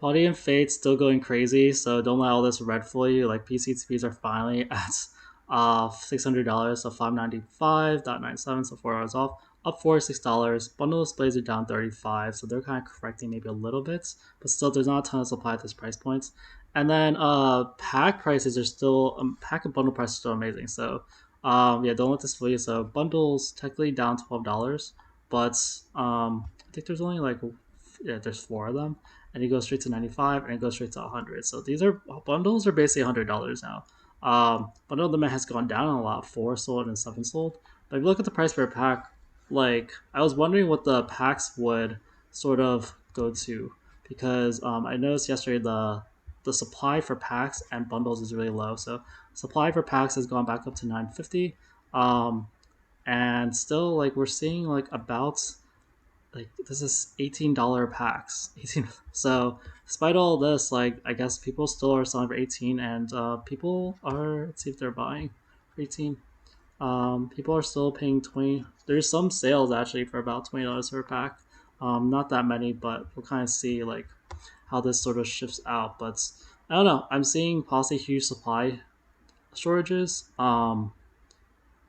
Paldean Fates still going crazy, so don't let all this red fool you. Like PCTPs are finally at $600, so 595.97, so 4 hours off, up $46. Bundle displays are down 35, so they're kind of correcting maybe a little bit, but still there's not a ton of supply at this price points. And then pack prices are still pack and bundle prices are still amazing. So yeah, don't let this fool you. So bundles technically down $12, but I think there's only like yeah, there's four of them, and it goes straight to 95 and it goes straight to 100. So these are bundles are basically $100 now. Bundle demand has gone down a lot, four sold and seven sold. But if you look at the price per pack, like I was wondering what the packs would sort of go to, because I noticed yesterday the supply for packs and bundles is really low. So supply for packs has gone back up to 950, and still like we're seeing like about like this is $18 packs. 18. So despite all this, like I guess people still are selling for 18, and people are, let's see if they're buying for 18. People are still paying 20. There's some sales actually for about $20 per pack. Not that many, but we'll kind of see like how this sort of shifts out. But I don't know. I'm seeing possibly huge supply shortages.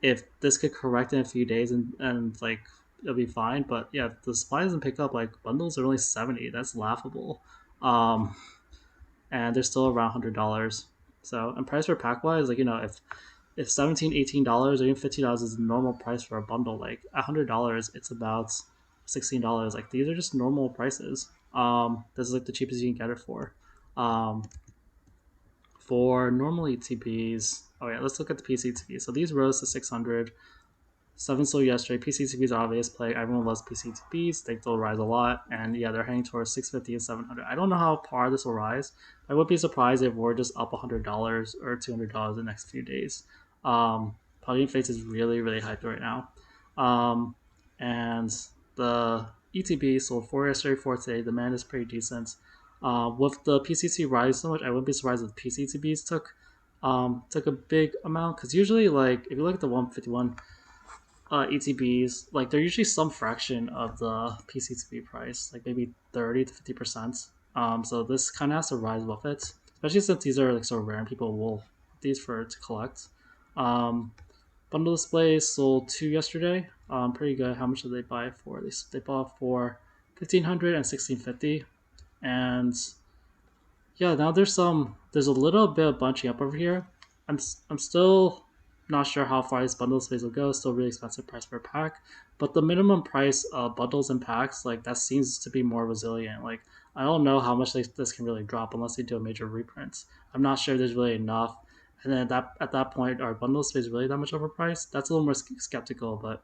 If this could correct in a few days and like it'll be fine. But yeah, if the supply doesn't pick up, like bundles are only 70. That's laughable. Um, and they're still around $100. So and price per pack wise, like if 17 $18 or even $15 is the normal price for a bundle, like $100 it's about $16. Like these are just normal prices. This is like the cheapest you can get it for. Um, for normal ETPs, oh yeah, let's look at the PCTP. So these rose to 600. Seven sold yesterday. PCTPs are obvious play. Everyone loves PCTPs. They will rise a lot. And yeah, they're heading towards 650 and 700. I don't know how far this will rise. I would be surprised if we're just up $100 or $200 the next few days. Paldean Fates is really, really hyped right now. And the ETB sold 4 yesterday, 4 today. Demand is pretty decent. With the PCT rise so much, I wouldn't be surprised if PCTBs took a big amount, because usually like if you look at the 151 ETBs, like they're usually some fraction of the PCTB price, like maybe 30 to 50%. So this kind of has to rise with it, especially since these are like so rare and people will these for to collect. Um, Bundle displays sold two yesterday. Pretty good. How much did they buy for? They bought for 1,500 and 1,650, and yeah, now there's a little bit of bunching up over here. I'm still not sure how far this bundle space will go. Still really expensive price per pack, but the minimum price of bundles and packs, like that seems to be more resilient. Like I don't know how much this can really drop unless they do a major reprint. I'm not sure there's really enough. And then at that point, are bundle space really that much overpriced? That's a little more skeptical, but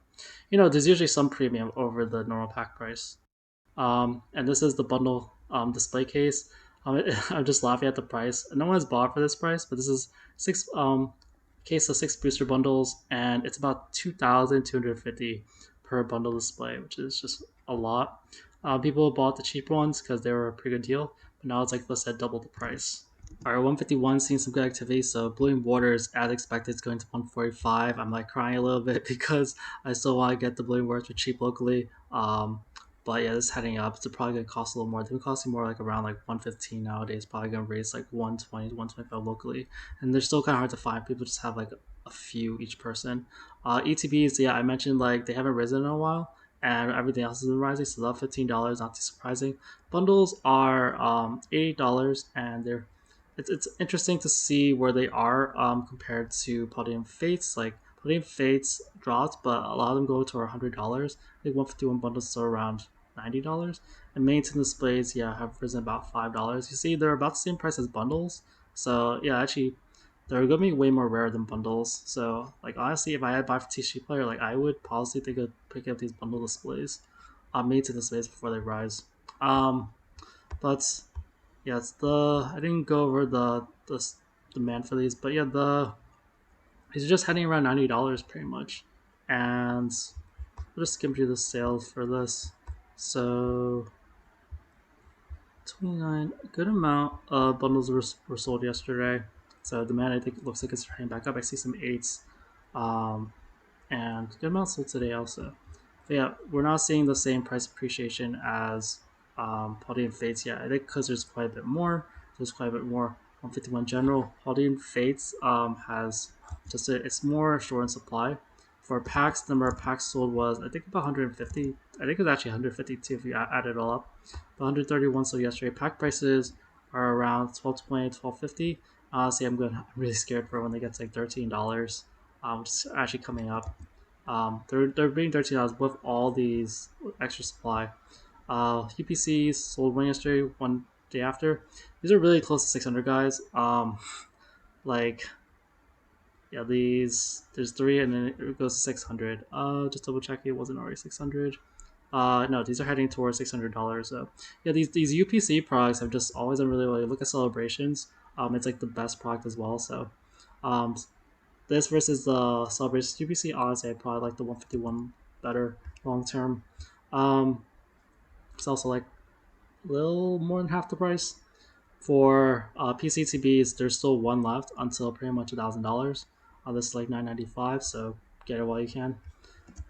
there's usually some premium over the normal pack price. And this is the bundle display case. I'm just laughing at the price. No one has bought for this price, but this is six case of six booster bundles, and it's about 2,250 per bundle display, which is just a lot. People bought the cheap ones because they were a pretty good deal, but now it's like let's say double the price. All right, 151 seeing some good activity. So Blooming Waters, as expected, is going to 145. I'm like crying a little bit because I still want to get the Blooming Waters for cheap locally. But yeah, this is heading up. It's probably gonna cost a little more. It's been costing more like around like 115 nowadays. Probably gonna raise like 120 to 125 locally, and they're still kind of hard to find. People just have like a few each person. ETBs, yeah, I mentioned like they haven't risen in a while, and everything else has been rising. So about $15, not too surprising. Bundles are $80, and it's interesting to see where they are compared to Paldean Fates. Like Paldean Fates dropped, but a lot of them go to $100. I think 151 bundles are around $90, and maintenance displays, yeah, have risen about $5. You see, they're about the same price as bundles. So yeah, actually, they're gonna be way more rare than bundles. So like honestly, if I had buy for TCG player, like I would possibly think of picking up these bundle displays, maintenance displays before they rise. But yeah, it's the I didn't go over the demand for these, but yeah, these are just heading around $90 pretty much, and I'll just skim through the sales for this. So 29, a good amount of bundles were sold yesterday. So demand I think looks like it's turning back up. I see some eights, um, and good amount sold today also. But yeah, we're not seeing the same price appreciation as Paldean Fates, yeah, I think because there's quite a bit more. There's quite a bit more. 151 general. Paldean Fates has just it's more short in supply. For packs, the number of packs sold was I think about 150. I think it was actually 152 if you add it all up. But 131 sold yesterday. Pack prices are around 1220, 1250. Honestly, I'm really scared for when they get to like $13, which is actually coming up. They're being $13 with all these extra supply. UPCs sold one yesterday, one day after. These are really close to 600 guys. Like yeah, these there's three and then it goes to 600. Just double checking it wasn't already 600. No, these are heading towards $600. So yeah, these UPC products have just always done really well. You look at celebrations. It's like the best product as well. So, um, this versus the celebrations UPC, honestly, I probably like the 151 better long term. Um, it's also like a little more than half the price. For PCTBs, there's still one left until pretty much $1,000. This is like $9.95, so get it while you can.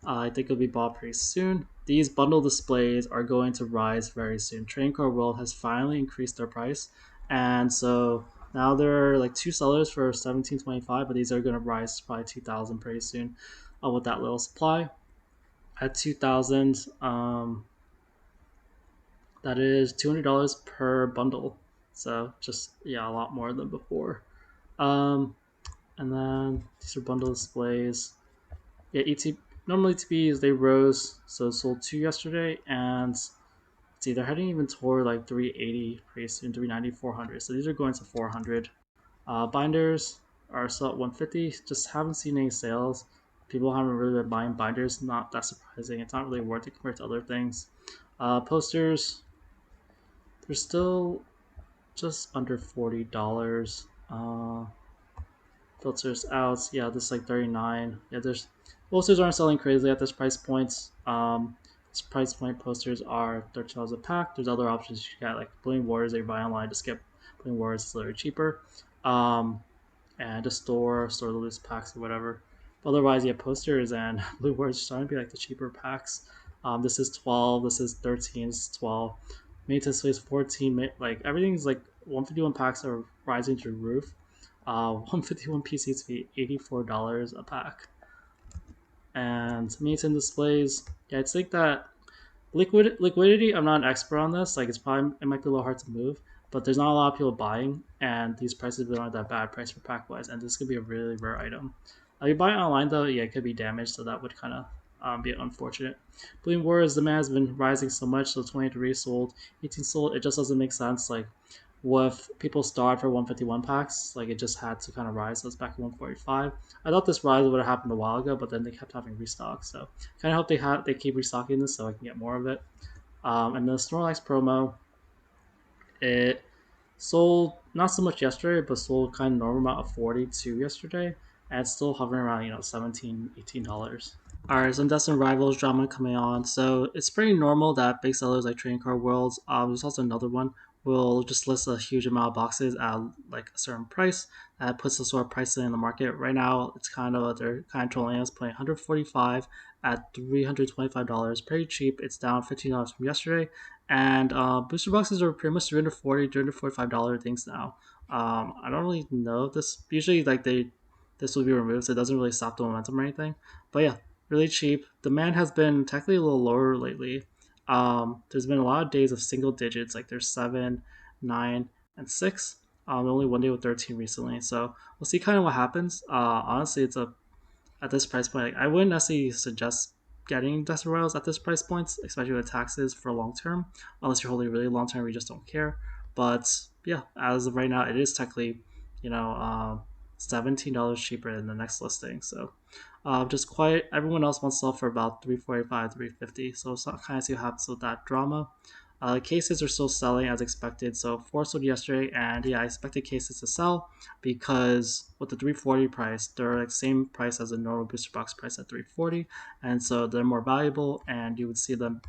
I think it'll be bought pretty soon. These bundle displays are going to rise very soon. Trading Card World has finally increased their price, and so now there are like two sellers for 17.25, but these are going to rise to probably 2,000 pretty soon, with that little supply. At 2,000, that is $200 per bundle. So just yeah, a lot more than before. Um, and then these are bundle displays. Yeah, normally ETBs they rose, so sold two yesterday, and see they're heading even toward like 380 pretty soon, 390, 400. So these are going to 400. Binders are still at 150. Just haven't seen any sales. People haven't really been buying binders. Not that surprising. It's not really worth it compared to other things. Posters, they're still just under $40. Filters out. Yeah, this is like 39. Yeah, there's posters aren't selling crazy at this price point. This price point posters are $13 a pack. There's other options you got like Bling Wars that you buy online. Just get Bling Wars, it's a little cheaper. And just store the loose packs or whatever. But otherwise, yeah, posters and Blue Wars are starting to be like the cheaper packs. This is 12. This is 13. This is 12. Maintenance space 14. Like everything's like 151 packs are rising to the roof. 151 PCs to be $84 a pack. And maintenance displays, yeah, I'd think that liquidity. I'm not an expert on this. Like it might be a little hard to move, but there's not a lot of people buying, and these prices really aren't that bad price per pack wise. And this could be a really rare item. You buy it online though, yeah, it could be damaged, so that would kind of be unfortunate. Bleeding Warriors demand has been rising so much, so 23 sold, 18 sold. It just doesn't make sense. Like with people starved for 151 packs, like it just had to kind of rise. So it's back at 145. I thought this rise would have happened a while ago, but then they kept having restock. So kind of hope they keep restocking this so I can get more of it. And the Snorlax promo, it sold not so much yesterday, but sold kind of normal amount of 42 yesterday, and it's still hovering around 17, $18. All right, some Destined Rivals drama coming on. So it's pretty normal that big sellers like Trading Card Worlds. There's also another one will just list a huge amount of boxes at like a certain price that puts the sort of pricing in the market. Right now, it's kind of they're kind of trolling us, playing 145 at $325, pretty cheap. It's down $15 from yesterday, and booster boxes are pretty much $340, $345 things now. I don't really know this. Usually, like this will be removed, so it doesn't really stop the momentum or anything. But yeah, really cheap. Demand has been technically a little lower lately. There's been a lot of days of single digits, like there's 7, 9, and 6. Only one day with 13 recently, so we'll see kind of what happens. Honestly, it's a at this price point. Like, I wouldn't necessarily suggest getting Desert Royals at this price point, especially with taxes for long term, unless you're holding really long term, you just don't care. But yeah, as of right now, it is technically, you know, $17 cheaper than the next listing. So just quite everyone else wants to sell for about 345, 350. So it's not kind of see what happens with that drama. Cases are still selling as expected. So four sold yesterday, and yeah, I expected cases to sell because with the 340 price, they're like same price as a normal booster box price at 340, and so they're more valuable, and you would see them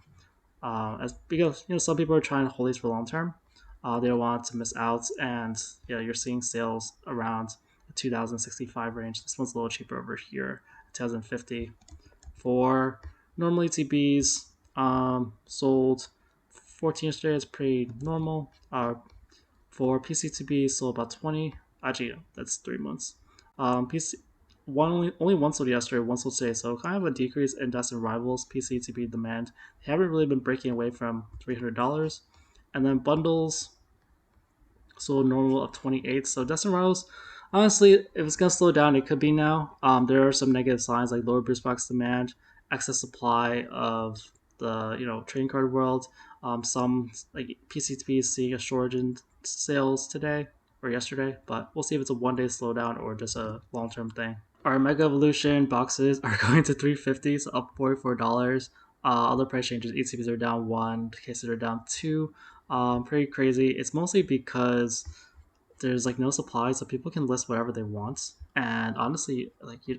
as because some people are trying to hold these for long term. They don't want to miss out, and yeah, you're seeing sales around the 2065 range. This one's a little cheaper over here, 2050 for normally TBs sold 14 yesterday is pretty normal. For PCTB, sold about 20. Actually, yeah, that's 3 months. PC only one sold yesterday, one sold today, so kind of a decrease in Destined Rivals PCTB demand. They haven't really been breaking away from $300, and then bundles sold normal of 28. So Destined Rivals, honestly, if it's gonna slow down, it could be now. There are some negative signs like lower boost box demand, excess supply of the trading card world. Some like PCTP is seeing a shortage in sales today or yesterday, but we'll see if it's a 1 day slowdown or just a long term thing. Our Mega Evolution boxes are going to 350, so up $44. Other price changes, ETBs are down one, cases are down two. Pretty crazy. It's mostly because there's like no supply, so people can list whatever they want. And honestly,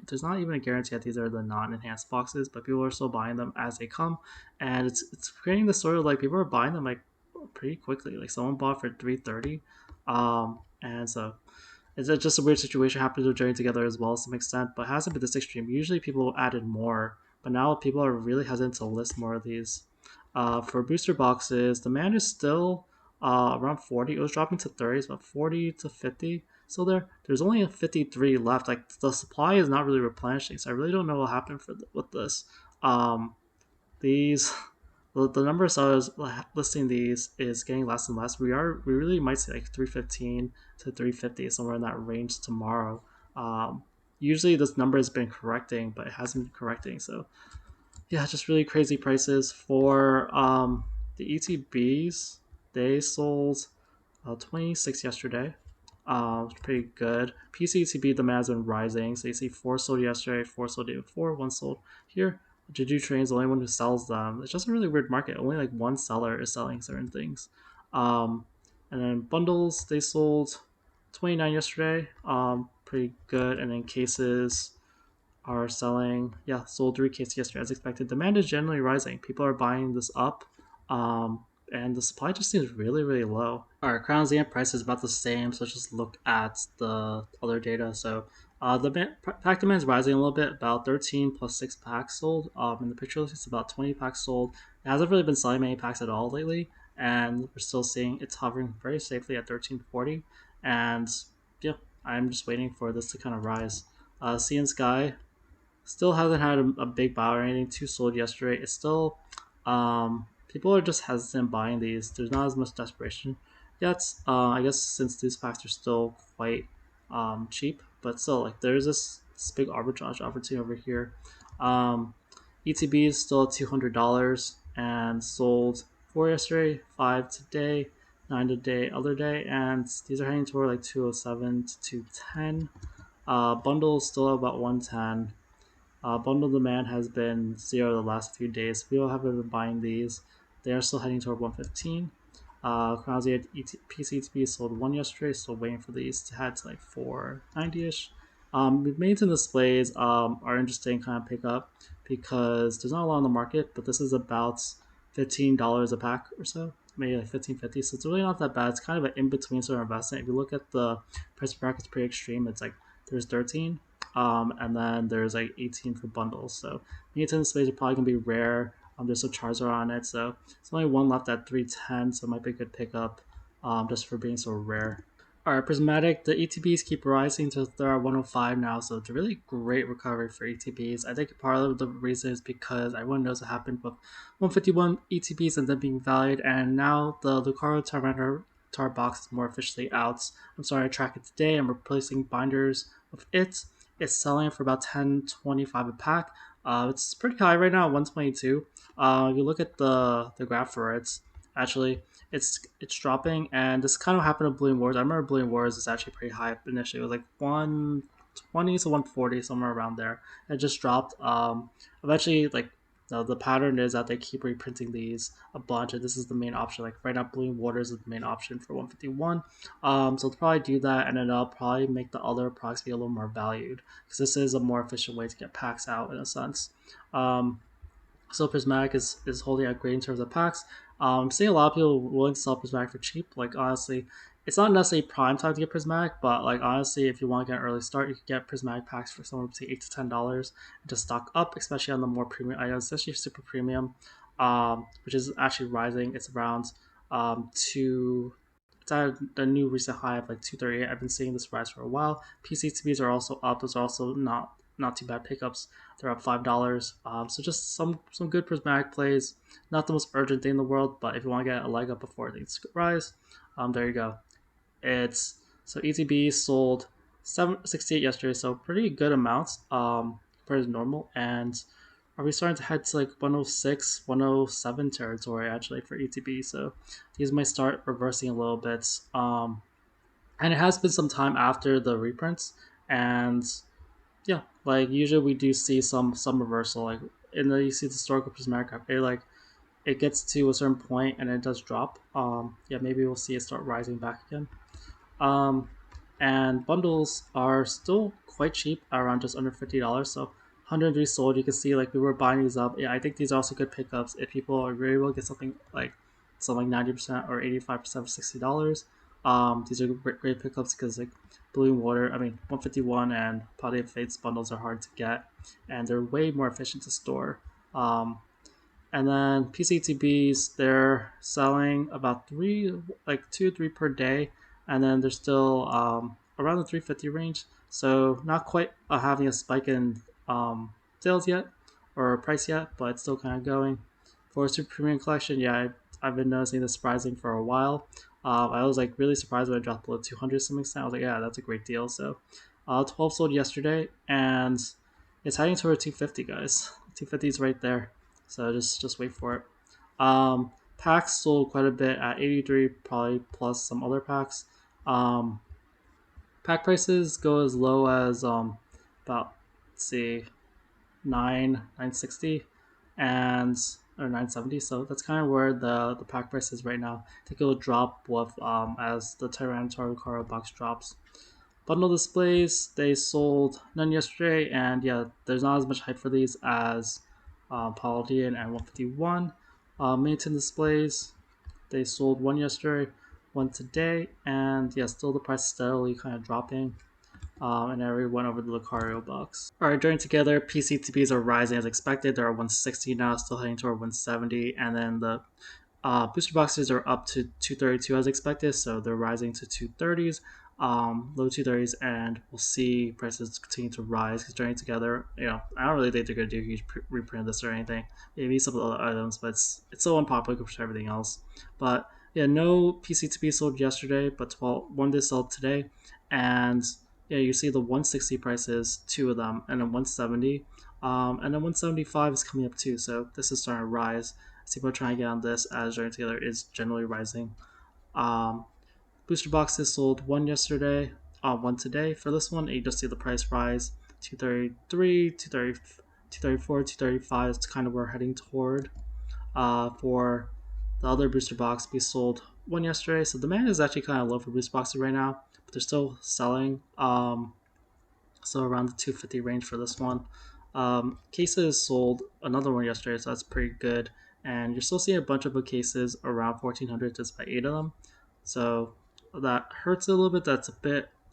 there's not even a guarantee that these are the non-enhanced boxes, but people are still buying them as they come, and it's creating this sort of like people are buying them like pretty quickly. Like someone bought for 330, and so it's just a weird situation happening with joining together as well to some extent, but it hasn't been this extreme. Usually people added more, but now people are really hesitant to list more of these. For booster boxes, demand is still around 40. It was dropping to 30s, but 40 to 50 still there. There's only a 53 left. Like the supply is not really replenishing, so I really don't know what happened with this. Um, these the number of sellers listing these is getting less and less. We really might see like 315 to 350 somewhere in that range tomorrow. Usually this number has been correcting, but it hasn't been correcting. So yeah, just really crazy prices for the ETBs. They sold 26 yesterday. Pretty good. PCTB demand has been rising. So you see four sold yesterday, four sold day before, one sold here. Juju Train is the only one who sells them. It's just a really weird market. Only like one seller is selling certain things. Um, and then bundles, they sold 29 yesterday. Pretty good. And then cases are selling, yeah, sold 3 cases yesterday as expected. Demand is generally rising. People are buying this up. Um, and the supply just seems really, really low. All right, Crown Zenith price is about the same, so let's just look at the other data. So the pack demand is rising a little bit, about 13 plus 6 packs sold. In the picture, it's about 20 packs sold. It hasn't really been selling many packs at all lately, and we're still seeing it's hovering very safely at 1340. And yeah, I'm just waiting for this to kind of rise. Sea and Sky still hasn't had a big buy or anything. Two sold yesterday. It's still, people are just hesitant buying these. There's not as much desperation yet. I guess since these packs are still quite cheap, but still, like there's this big arbitrage opportunity over here. ETB is still at $200 and sold 4 yesterday, 5 today, 9 today, other day, and these are heading toward like 207 to 210. Bundles still about 110. Bundle demand has been zero the last few days. People haven't been buying these. They are still heading toward 115. Crown Z PCTB sold one yesterday, still waiting for these to head to like 490-ish. Maintenance displays are interesting kind of pick up because there's not a lot on the market, but this is about $15 a pack or so, maybe like 15.50. So it's really not that bad. It's kind of an in-between sort of investment. If you look at the price bracket, it's pretty extreme. It's like there's 13, and then there's like 18 for bundles. So maintenance displays are probably gonna be rare. There's a Charizard on it, so it's only one left at 310, so it might be a good pickup, just for being so rare. All right, Prismatic, the ETBs keep rising to they're at 105 now, so it's a really great recovery for ETBs. I think part of the reason is because everyone knows what happened with 151 ETBs and then being valued, and now the Lucario Tyranitar box is more officially out. I'm sorry, I track it today. I'm replacing binders with it. It's selling for about 10.25 a pack. It's pretty high right now, 122. If you look at the graph for it, actually it's dropping, and this kind of happened to Bloom Wars. I remember Bloom Wars is actually pretty high initially. It was like 120 to 140 somewhere around there. It just dropped. Eventually, like the pattern is that they keep reprinting these a bunch, and this is the main option. Like right now, Bloom Waters is the main option for 151. So they'll probably do that, and then they'll probably make the other products be a little more valued because this is a more efficient way to get packs out in a sense. So Prismatic is holding out great in terms of packs. I'm seeing a lot of people willing to sell Prismatic for cheap. Like honestly, it's not necessarily prime time to get Prismatic, but like honestly, if you want to get an early start, you can get Prismatic packs for somewhere between $8 to $10 to stock up, especially on the more premium items, especially super premium. which is actually rising. It's around two. It's at the new recent high of like 238. I've been seeing this rise for a while. PCTBs are also up. Those are also not too bad pickups. They're up $5. So just some good prismatic plays. Not the most urgent thing in the world, but if you want to get a leg up before things rise, there you go. It's so ETB sold 768 yesterday, so pretty good amounts compared to normal. And are we starting to head to like 106, 107 territory actually for ETB? So these might start reversing a little bit. And it has been some time after the reprints, and yeah, like usually we do see some reversal. Like in the you see the historical prismatic graph, it gets to a certain point and it does drop. Yeah, maybe we'll see it start rising back again. Um, and bundles are still quite cheap, around just under $50. So 103 sold. You can see like we were buying these up. Yeah, I think these are also good pickups if people are really able to get something 90% or 85% for $60. These are great pickups because like Blue Water, I mean 151 and Paldean Fates bundles are hard to get, and they're way more efficient to store. Um, and then PCTBs, they're selling about like 2 or 3 per day, and then they're still around the 350 range. So not quite having a spike in sales yet or price yet, but it's still kind of going. For Super Premium Collection, yeah, I've been noticing this rising for a while. I was like really surprised when it dropped below 200 something. I was like, yeah, that's a great deal. So 12 sold yesterday, and it's heading toward 250, guys. 250 is right there. So just wait for it. Packs sold quite a bit at 83, probably plus some other packs. Um, Pack prices go as low as about, let's see, 960 and or 970. So that's kind of where the pack price is right now. I think it'll drop with as the Tyranitar Lucario box drops. Bundle displays, they sold none yesterday, and yeah, there's not as much hype for these as Paldean and 151. Maintain displays, they sold one yesterday, one today, and yeah, still the price steadily kind of dropping. And I already went over the Lucario box. All right, joining together, PCTBs are rising as expected. They're at 160 now, still heading toward 170, and then the booster boxes are up to 232 as expected, so they're rising to 230s, low 230s, and we'll see prices continue to rise because joining together, I don't really think they're going to do a huge reprint of this or anything. Maybe some of the other items, but it's so unpopular compared to everything else. But yeah, no PCTB sold yesterday, but one did sell today, and yeah, you see the 160 prices, two of them, and then 170, and then 175 is coming up too. So this is starting to rise. People are trying to get on this as joining together is generally rising. Um, Booster boxes sold one yesterday, one today. For this one, you just see the price rise 233, 230, 234, 235 is kind of where we're heading toward. For the other booster box, we sold one yesterday, so demand is actually kind of low for booster boxes right now, but they're still selling. So around the 250 range for this one. Cases sold another one yesterday, so that's pretty good. And you're still seeing a bunch of book cases around 1400, just by 8 of them. So that hurts a little bit. That's a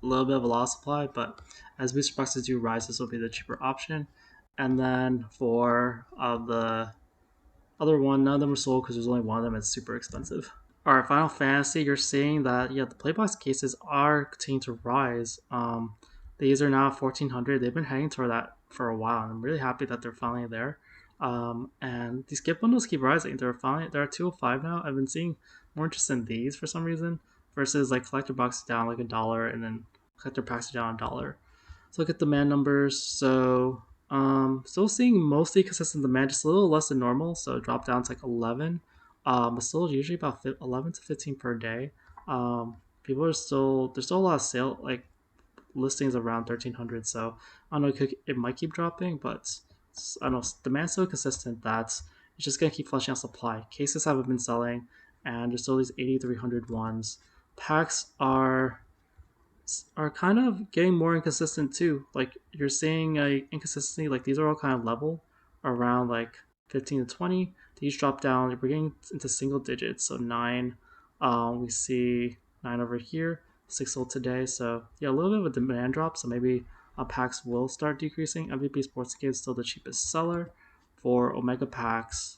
little bit of a loss supply, but as booster boxes do rise, this will be the cheaper option. And then for the other one, none of them are sold because there's only one of them. It's super expensive. All right, Final Fantasy, you're seeing that the playbox cases are continuing to rise. These are now 1400. They've been heading toward that for a while, and I'm really happy that they're finally there. And these gift bundles keep rising. They're at 205 now. I've been seeing more interest in these for some reason versus like collector boxes down like $1 and then collector packs down $1. So look at demand numbers. So still seeing mostly consistent demand, just a little less than normal. So drop down to like 11. But still usually about 11 to 15 per day. People are still there's still a lot of sale listings around 1300. So I don't know, it might keep dropping, but I don't know, demand's so consistent that it's just gonna keep flushing out supply. Cases haven't been selling, and there's still these 8300 ones. Packs are kind of getting more inconsistent too. Like you're seeing a inconsistency. Like these are all kind of level around like 15 to 20. These drop down. We're getting into single digits. So 9. We see 9 over here. 6 sold today. So yeah, a little bit of a demand drop. So maybe packs will start decreasing. MVP Sports Game is still the cheapest seller for Omega packs.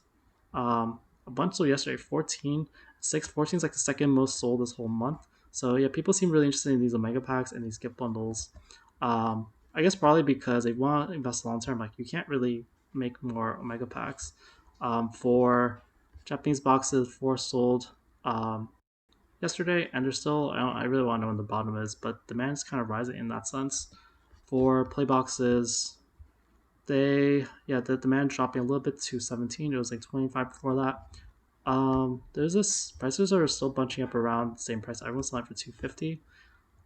A bunch sold yesterday, 14. 14 is like the second most sold this whole month. So yeah, people seem really interested in these Omega packs and these gift bundles. I guess probably because they want to invest long term. Like you can't really make more Omega packs. For Japanese boxes, 4 sold yesterday, and there's still I really want to know when the bottom is, but demand is kind of rising in that sense. For play boxes, the demand dropping a little bit to 17. It was like 25 before that. There's this prices are still bunching up around the same price. Everyone's selling for 250.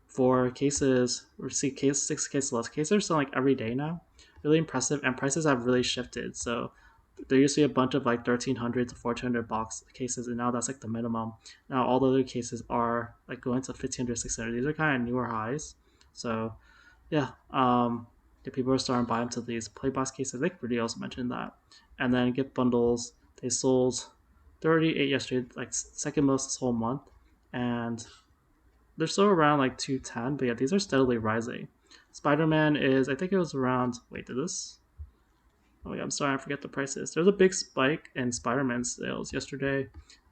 For cases, we see 6 cases less. Cases are selling like every day now. Really impressive, and prices have really shifted. So there used to be a bunch of like 1,300 to 1,400 box cases, and now that's like the minimum. Now all the other cases are like going to 1,500, 600. These are kind of newer highs. So yeah, the people are starting to buy into these play box cases. I think Rudy also mentioned that. And then gift bundles, they sold 38 yesterday, like second most this whole month, and they're still around like 210. But yeah, these are steadily rising. Spiderman is, I think it was around. Wait, did this? Oh yeah, I'm sorry, I forget the prices. There's a big spike in Spider-Man sales yesterday.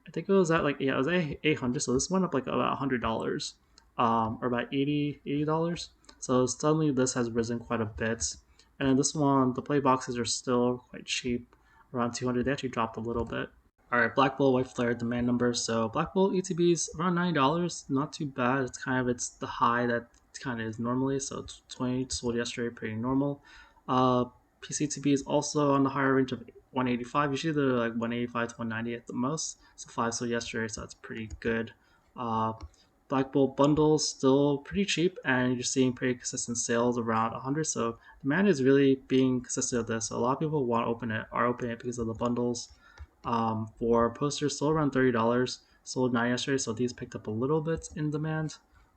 I think it was at like it was at 800, so this went up like about $100, or about 80 dollars. So suddenly this has risen quite a bit. And then this one, the play boxes are still quite cheap, around 200. They actually dropped a little bit. All right, Black Bull White Flare demand numbers. So Black Bull ETBs around $90, not too bad. It's the high that kind of is normally. So 20 sold yesterday, pretty normal. PCTB is also on the higher range of 185. Usually they're like 185 to 190 at the most. So 5 sold yesterday, so that's pretty good. Uh, Black Bull bundles still pretty cheap, and you're seeing pretty consistent sales around 100. So demand is really being consistent with this. So a lot of people want to are opening it because of the bundles. For posters, still around $30. Sold 9 yesterday, so these picked up a little bit in demand.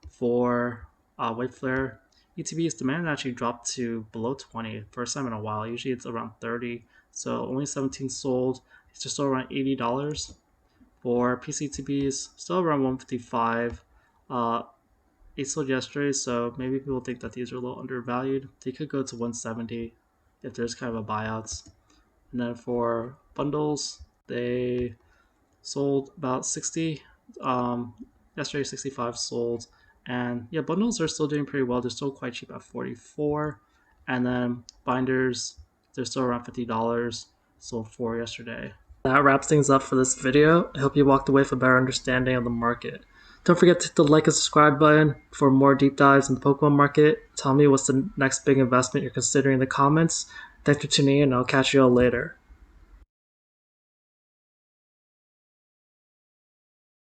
For White Flare, ETB's demand actually dropped to below 20, first time in a while. Usually it's around 30, so only 17 sold. It's just still around $80. For PCTBs, still around 155. 8 sold yesterday, so maybe people think that these are a little undervalued. They could go to 170 if there's kind of a buyout. And then for bundles, they sold about 60. Yesterday, 65 sold. And yeah, bundles are still doing pretty well. They're still quite cheap at 44. And then binders, they're still around $50. Sold 4 yesterday. That wraps things up for this video. I hope you walked away with a better understanding of the market. Don't forget to hit the like and subscribe button for more deep dives in the Pokemon market. Tell me what's the next big investment you're considering in the comments. Thanks for tuning in, and I'll catch you all later.